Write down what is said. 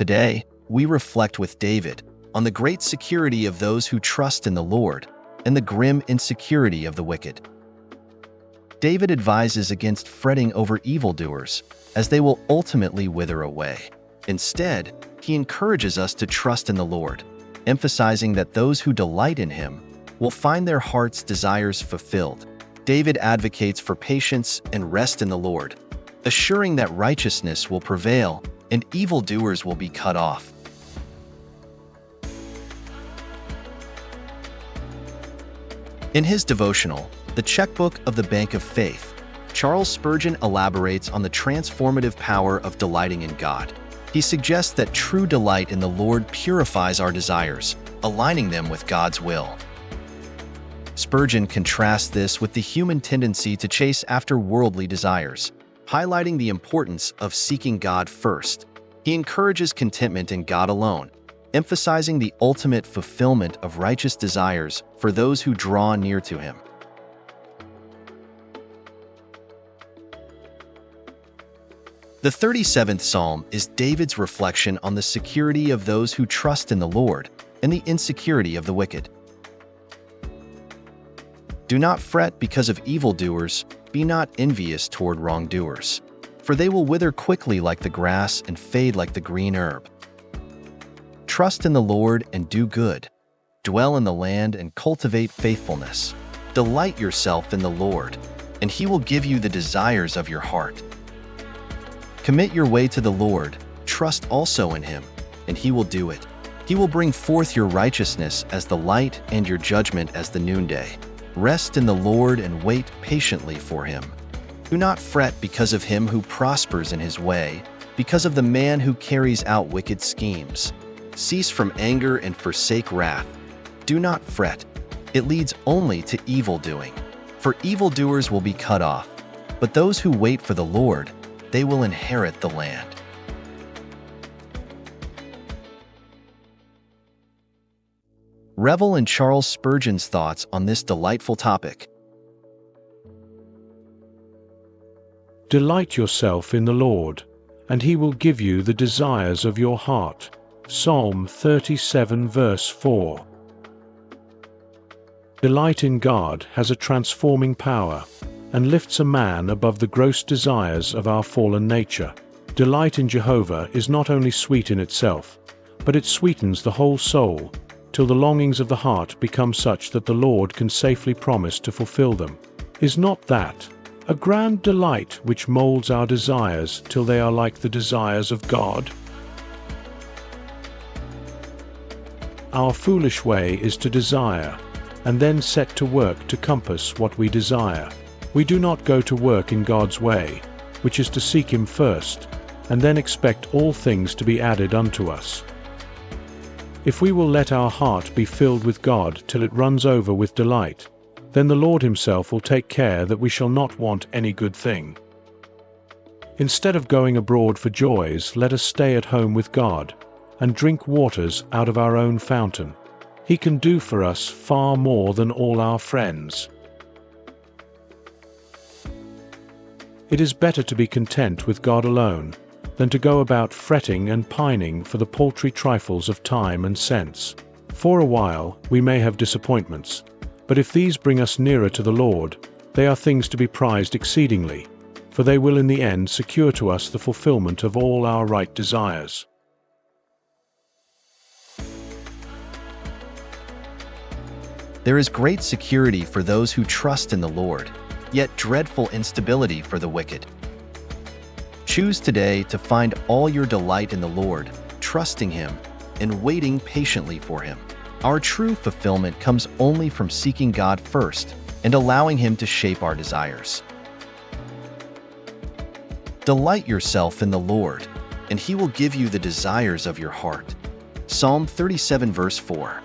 Today, we reflect with David on the great security of those who trust in the Lord and the grim insecurity of the wicked. David advises against fretting over evildoers, as they will ultimately wither away. Instead, he encourages us to trust in the Lord, emphasizing that those who delight in him will find their heart's desires fulfilled. David advocates for patience and rest in the Lord, assuring that righteousness will prevail and evildoers will be cut off. In his devotional, The Checkbook of the Bank of Faith, Charles Spurgeon elaborates on the transformative power of delighting in God. He suggests that true delight in the Lord purifies our desires, aligning them with God's will. Spurgeon contrasts this with the human tendency to chase after worldly desires, highlighting the importance of seeking God first. He encourages contentment in God alone, emphasizing the ultimate fulfillment of righteous desires for those who draw near to him. The 37th Psalm is David's reflection on the security of those who trust in the Lord and the insecurity of the wicked. Do not fret because of evildoers, be not envious toward wrongdoers, for they will wither quickly like the grass and fade like the green herb. Trust in the Lord and do good. Dwell in the land and cultivate faithfulness. Delight yourself in the Lord, and he will give you the desires of your heart. Commit your way to the Lord, trust also in him, and he will do it. He will bring forth your righteousness as the light and your judgment as the noonday. Rest in the Lord and wait patiently for him. Do not fret because of him who prospers in his way, because of the man who carries out wicked schemes. Cease from anger and forsake wrath. Do not fret. It leads only to evil doing. For evildoers will be cut off, but those who wait for the Lord, they will inherit the land. Revel in Charles Spurgeon's thoughts on this delightful topic. Delight yourself in the Lord, and he will give you the desires of your heart. Psalm 37 verse 4. Delight in God has a transforming power and lifts a man above the gross desires of our fallen nature. Delight in Jehovah is not only sweet in itself, but it sweetens the whole soul, till the longings of the heart become such that the Lord can safely promise to fulfill them. Is not that a grand delight which molds our desires till they are like the desires of God? Our foolish way is to desire, and then set to work to compass what we desire. We do not go to work in God's way, which is to seek him first, and then expect all things to be added unto us. If we will let our heart be filled with God till it runs over with delight, then the Lord himself will take care that we shall not want any good thing. Instead of going abroad for joys, let us stay at home with God, and drink waters out of our own fountain. He can do for us far more than all our friends. It is better to be content with God alone, than to go about fretting and pining for the paltry trifles of time and sense. For a while we may have disappointments, but if these bring us nearer to the Lord, they are things to be prized exceedingly, for they will in the end secure to us the fulfillment of all our right desires. There is great security for those who trust in the Lord, yet dreadful instability for the wicked. Choose today to find all your delight in the Lord, trusting him, and waiting patiently for him. Our true fulfillment comes only from seeking God first and allowing him to shape our desires. Delight yourself in the Lord, and he will give you the desires of your heart. Psalm 37 verse 4.